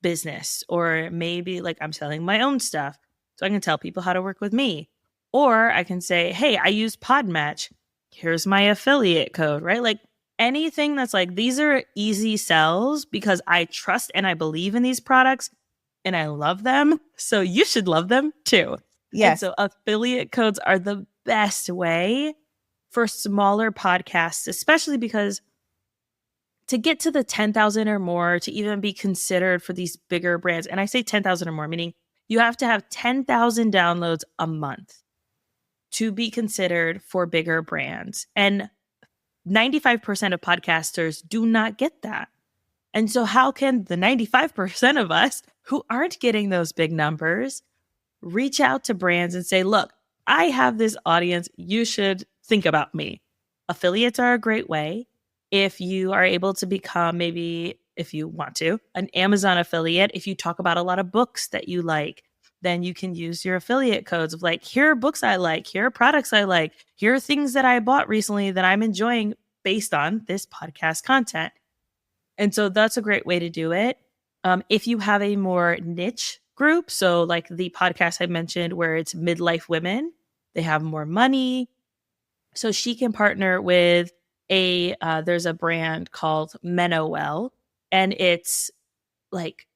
S2: business, or maybe like I'm selling my own stuff. So I can tell people how to work with me. Or I can say, hey, I use Podmatch. Here's my affiliate code, right? Like anything that's like, these are easy sells because I trust and I believe in these products and I love them. So you should love them too.
S1: Yes.
S2: And so affiliate codes are the best way for smaller podcasts, especially because to get to the 10,000 or more, to even be considered for these bigger brands, and I say 10,000 or more, meaning you have to have 10,000 downloads a month to be considered for bigger brands. And 95% of podcasters do not get that. And so how can the 95% of us who aren't getting those big numbers reach out to brands and say, look, I have this audience. You should think about me. Affiliates are a great way. If you are able to become, maybe if you want to, an Amazon affiliate, if you talk about a lot of books that you like, then you can use your affiliate codes of like, here are books I like, here are products I like, here are things that I bought recently that I'm enjoying based on this podcast content. And so that's a great way to do it. If you have a more niche group, so like the podcast I mentioned where it's midlife women, they have more money. So she can partner with there's a brand called Menowell, and it's like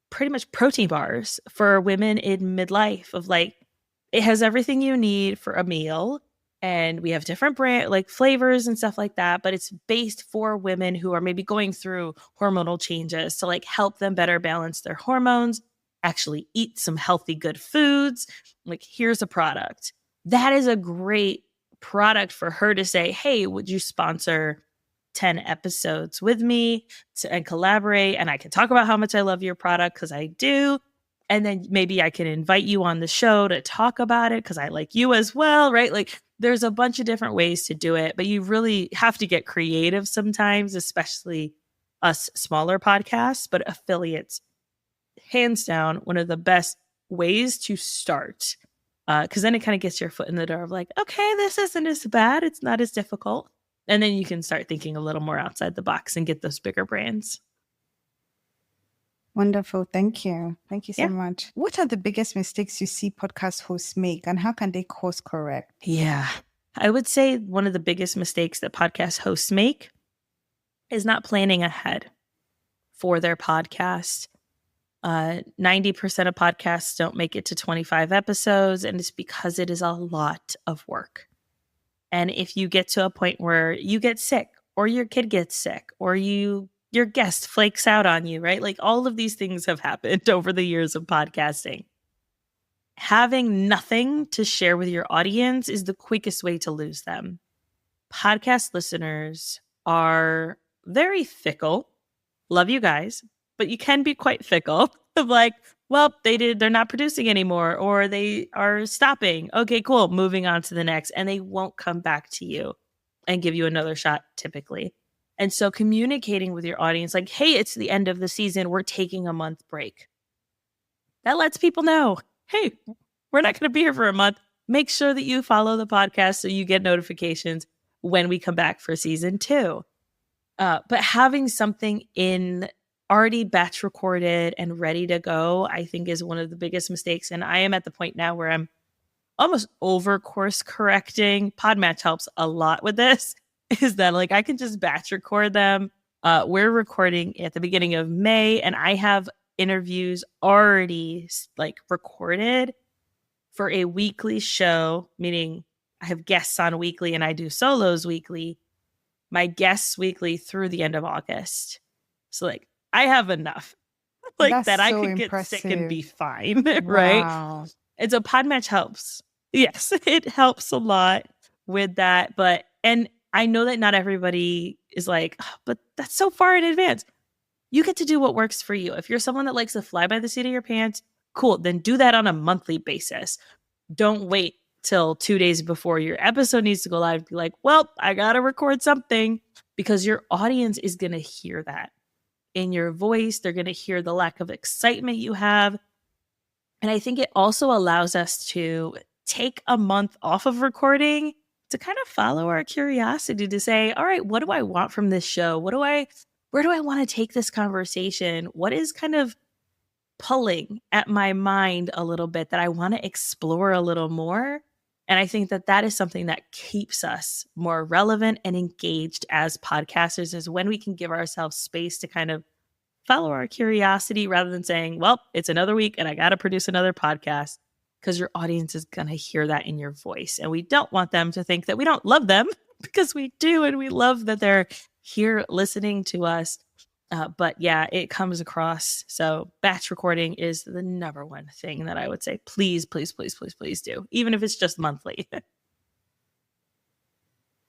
S2: pretty much protein bars for women in midlife of like, it has everything you need for a meal. And we have different brand like flavors and stuff like that, but it's based for women who are maybe going through hormonal changes to like help them better balance their hormones, actually eat some healthy, good foods. Like, here's a product. That is a great product for her to say, hey, would you sponsor 10 episodes with me and collaborate? And I can talk about how much I love your product because I do. And then maybe I can invite you on the show to talk about it because I like you as well, right? Like there's a bunch of different ways to do it, but you really have to get creative sometimes, especially us smaller podcasts, but affiliates, hands down, one of the best ways to start. Because then it kind of gets your foot in the door of like, okay, this isn't as bad. It's not as difficult. And then you can start thinking a little more outside the box and get those bigger brands.
S1: Wonderful. Thank you. Thank you so much. What are the biggest mistakes you see podcast hosts make and how can they course correct?
S2: Yeah. I would say one of the biggest mistakes that podcast hosts make is not planning ahead for their podcast. 90% of podcasts don't make it to 25 episodes, and it's because it is a lot of work. And if you get to a point where you get sick or your kid gets sick or your guest flakes out on you, right? Like all of these things have happened over the years of podcasting. Having nothing to share with your audience is the quickest way to lose them. podcast listeners are very fickle. Love you guys, but you can be quite fickle of like, well, they're not producing anymore, or they are stopping. Okay, cool. Moving on to the next. And they won't come back to you and give you another shot typically. And so communicating with your audience, like, hey, it's the end of the season. We're taking a month break. That lets people know, hey, we're not going to be here for a month. Make sure that you follow the podcast so you get notifications when we come back for season 2. But having something in already batch recorded and ready to go, I think is one of the biggest mistakes. And I am at the point now where I'm almost over course correcting. Podmatch helps a lot with this, is that like I can just batch record them. We're recording at the beginning of May, and I have interviews already like recorded for a weekly show, meaning I have guests on weekly and I do solos weekly. My guests weekly through the end of August. So like I have enough like
S1: That's
S2: that I
S1: so
S2: could get sick and be
S1: impressive.
S2: fine, right?
S1: Wow.
S2: And so Podmatch helps. Yes, it helps a lot with that. And I know that not everybody is like, "Oh, but that's so far in advance." You get to do what works for you. If you're someone that likes to fly by the seat of your pants, cool, then do that on a monthly basis. Don't wait till 2 days before your episode needs to go live. Be like, well, I got to record something, because your audience is going to hear that in your voice. They're going to hear the lack of excitement you have. And I think it also allows us to take a month off of recording to kind of follow our curiosity, to say, all right, what do I want from this show? Where do I want to take this conversation? What is kind of pulling at my mind a little bit that I want to explore a little more? And I think that that is something that keeps us more relevant and engaged as podcasters, is when we can give ourselves space to kind of follow our curiosity rather than saying, well, it's another week and I got to produce another podcast, because your audience is going to hear that in your voice. And we don't want them to think that we don't love them, because we do. And we love that they're here listening to us. But yeah, it comes across. So batch recording is the number one thing that I would say, please, please, please, please, please do, even if it's just monthly.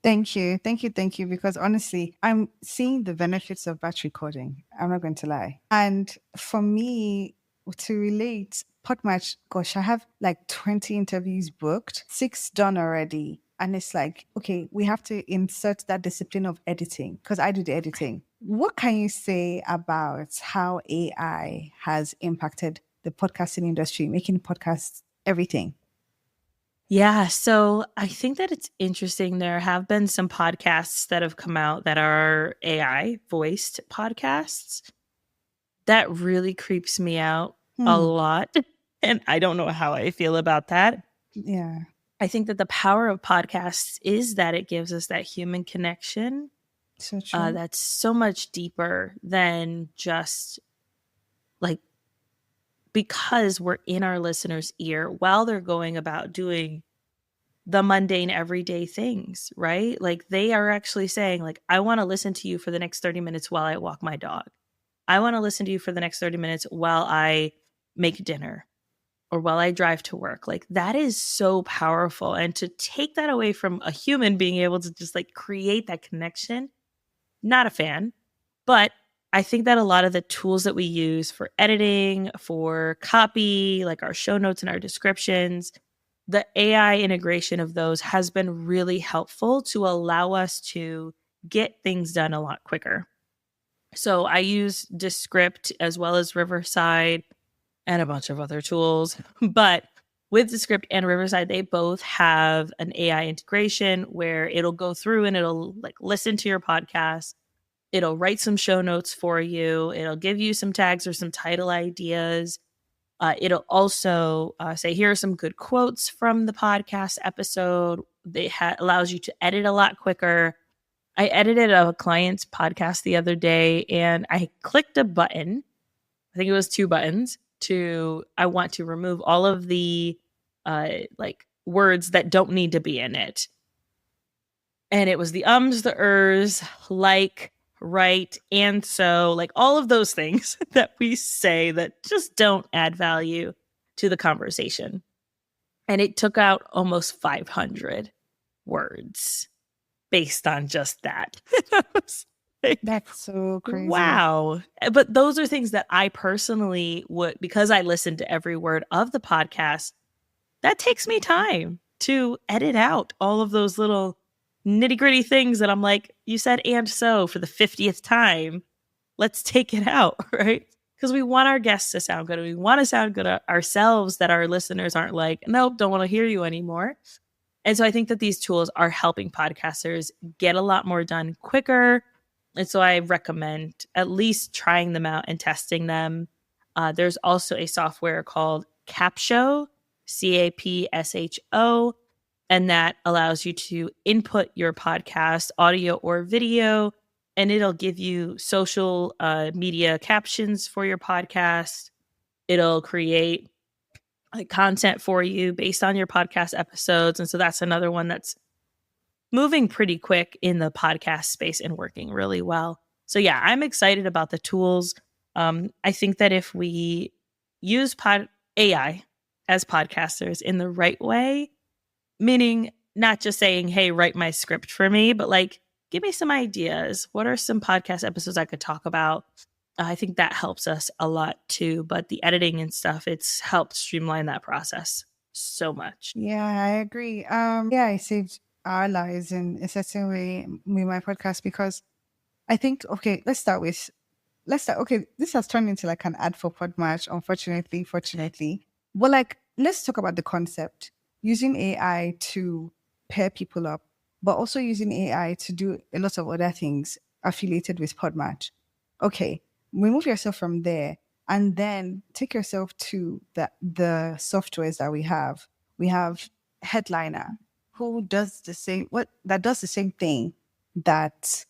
S1: Thank you. Thank you. Thank you. Because honestly, I'm seeing the benefits of batch recording. I'm not going to lie. And for me to relate, Podmatch, gosh, I have like 20 interviews booked, 6 done already. And it's like, okay, we have to insert that discipline of editing, because I do the editing. What can you say about how AI has impacted the podcasting industry, making podcasts everything?
S2: Yeah, so I think that it's interesting. There have been some podcasts that have come out that are AI voiced podcasts. That really creeps me out a lot. And I don't know how I feel about that.
S1: Yeah.
S2: I think that the power of podcasts is that it gives us that human connection.
S1: So true.
S2: That's so much deeper than just like, because we're in our listeners' ear while they're going about doing the mundane everyday things, right? Like they are actually saying, like, I want to listen to you for the next 30 minutes while I walk my dog. I want to listen to you for the next 30 minutes while I make dinner or while I drive to work. Like that is so powerful. And to take that away from a human being able to just like create that connection, not a fan. But I think that a lot of the tools that we use for editing, for copy, like our show notes and our descriptions, the AI integration of those has been really helpful to allow us to get things done a lot quicker. So I use Descript as well as Riverside and a bunch of other tools. But with Descript and Riverside, they both have an AI integration where it'll go through and it'll like listen to your podcast. It'll write some show notes for you. It'll give you some tags or some title ideas. It'll also say, here are some good quotes from the podcast episode. It allows you to edit a lot quicker. I edited a client's podcast the other day and I clicked a button. I think it was 2 buttons I want to remove all of the like words that don't need to be in it. And it was the ums, the ers, like, right, and so, like all of those things that we say that just don't add value to the conversation. And it took out almost 500 words. based on just that.
S1: That's so crazy.
S2: Wow. But those are things that I personally would, because I listen to every word of the podcast, that takes me time to edit out all of those little nitty gritty things that I'm like, you said and so for the 50th time. Let's take it out, right? Because we want our guests to sound good. We want to sound good ourselves, that our listeners aren't like, nope, don't want to hear you anymore. And so I think that these tools are helping podcasters get a lot more done quicker. And so I recommend at least trying them out and testing them. There's also a software called Capsho, Capsho, and that allows you to input your podcast, audio or video, and it'll give you social media captions for your podcast. It'll create content for you based on your podcast episodes. And so that's another one that's moving pretty quick in the podcast space and working really well. So yeah, I'm excited about the tools. I think that if we use AI as podcasters in the right way, meaning not just saying, hey, write my script for me, but like, give me some ideas. What are some podcast episodes I could talk about? I think that helps us a lot too. But the editing and stuff, it's helped streamline that process so much.
S1: Yeah, I agree. Yeah, I saved our lives in a certain way with my podcast because I think, okay, let's start, okay, this has turned into like an ad for Podmatch, fortunately. But like, let's talk about the concept. Using AI to pair people up, but also using AI to do a lot of other things affiliated with Podmatch. Okay, remove yourself from there and then take yourself to the softwares that we have. We have Headliner, who does the same thing that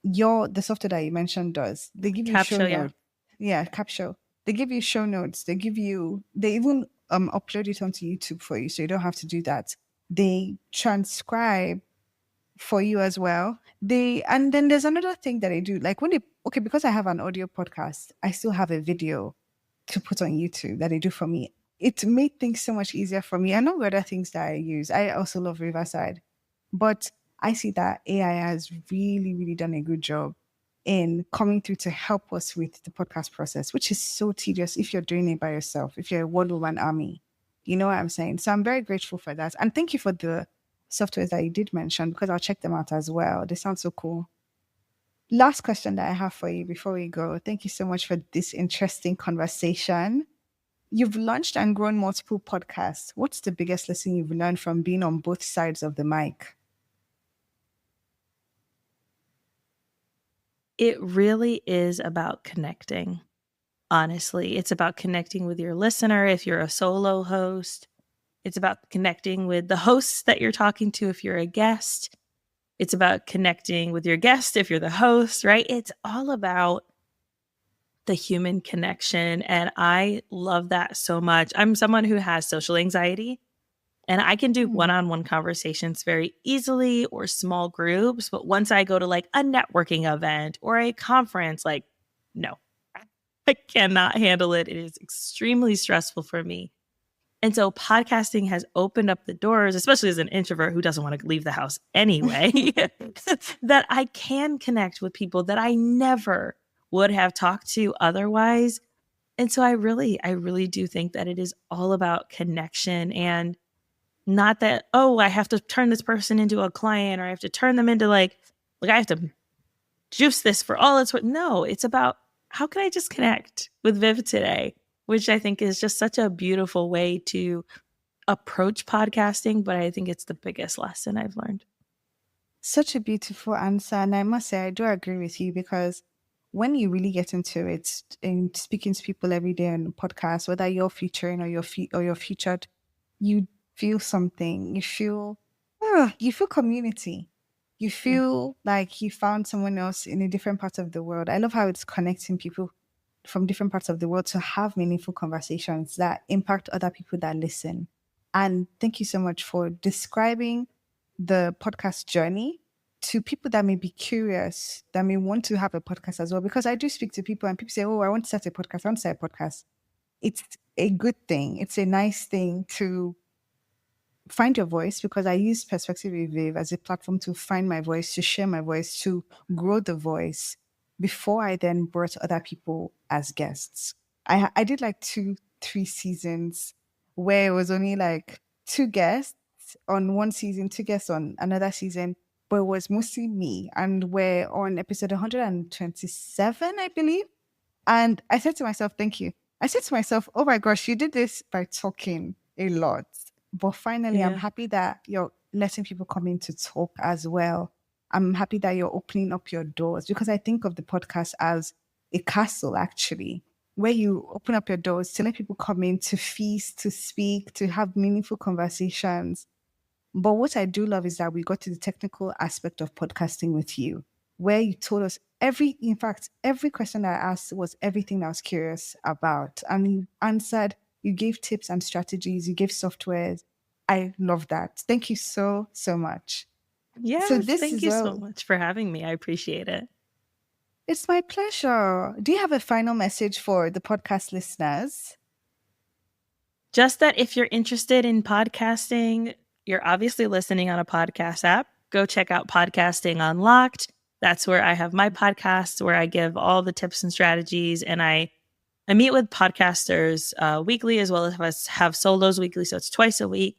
S1: the software that you mentioned does. They give you show notes. Yeah, Capsho. They give you show notes. They even upload it onto YouTube for you, so you don't have to do that. They transcribe for you as well. And then there's another thing that they do, like because I have an audio podcast, I still have a video to put on YouTube that they do for me. It made things so much easier for me. I know other things that I use. I also love Riverside, but I see that AI has really, really done a good job in coming through to help us with the podcast process, which is so tedious if you're doing it by yourself, if you're a one-woman army. You know what I'm saying? So I'm very grateful for that. And thank you for the softwares that you did mention, because I'll check them out as well. They sound so cool. Last question that I have for you before we go. Thank you so much for this interesting conversation. You've launched and grown multiple podcasts. What's the biggest lesson you've learned from being on both sides of the mic?
S2: It really is about connecting. Honestly, it's about connecting with your listener if you're a solo host. It's about connecting with the hosts that you're talking to if you're a guest. It's about connecting with your guest if you're the host, right? It's all about the human connection. And I love that so much. I'm someone who has social anxiety, and I can do one-on-one conversations very easily or small groups. But once I go to like a networking event or a conference, like, no, I cannot handle it. It is extremely stressful for me. And so podcasting has opened up the doors, especially as an introvert who doesn't want to leave the house anyway, that I can connect with people that I never would have talked to otherwise. And so I really do think that it is all about connection, and not that, oh, I have to turn this person into a client, or I have to turn them into like I have to juice this for all it's worth. No, it's about how can I just connect with Viv today, which I think is just such a beautiful way to approach podcasting. But I think it's the biggest lesson I've learned.
S1: Such a beautiful answer. And I must say, I do agree with you, because when you really get into it and speaking to people every day on the podcast, whether you're featuring or you're featured, you feel something. You feel community. You feel like you found someone else in a different part of the world. I love how it's connecting people from different parts of the world to have meaningful conversations that impact other people that listen. And thank you so much for describing the podcast journey to people that may be curious, that may want to have a podcast as well. Because I do speak to people and people say, oh, I want to start a podcast. It's a good thing. It's a nice thing find your voice, because I use Perspective Revive as a platform to find my voice, to share my voice, to grow the voice before I then brought other people as guests. I did like 3 seasons where it was only like 2 guests on one season, 2 guests on another season, but it was mostly me. And we're on episode 127, I believe. And I said to myself, thank you. I said to myself, oh my gosh, you did this by talking a lot. But finally, I'm
S2: Yeah.
S1: happy that you're letting people come in to talk as well. I'm happy that you're opening up your doors, because I think of the podcast as a castle, actually, where you open up your doors to let people come in to feast, to speak, to have meaningful conversations. But what I do love is that we got to the technical aspect of podcasting with you, where you told us in fact, every question that I asked was everything that I was curious about. And you answered, you gave tips and strategies, you gave softwares. I love that. Thank you so, so much. So
S2: Yes.
S1: this
S2: Thank
S1: is
S2: you so
S1: well,
S2: much for having me. I appreciate it.
S1: it's my pleasure. Do you have a final message for the podcast listeners?
S2: Just that if you're interested in podcasting, you're obviously listening on a podcast app. Go check out Podcasting Unlocked. That's where I have my podcasts, where I give all the tips and strategies. And I meet with podcasters weekly, as well as have solos weekly. So it's twice a week.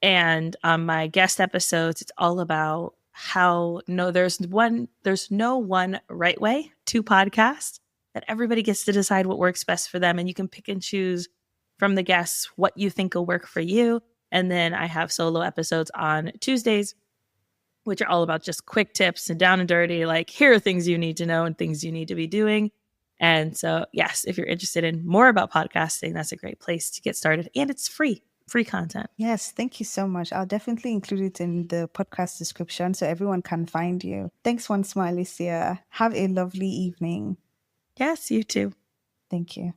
S2: And on my guest episodes, it's all about there's no one right way to podcast, that everybody gets to decide what works best for them. And you can pick and choose from the guests what you think will work for you. And then I have solo episodes on Tuesdays, which are all about just quick tips and down and dirty, like here are things you need to know and things you need to be doing. And so, yes, if you're interested in more about podcasting, that's a great place to get started. And it's free content.
S1: Yes, thank you so much. I'll definitely include it in the podcast description so everyone can find you. Thanks once more, Alesia. Have a lovely evening.
S2: Yes, you too.
S1: Thank you.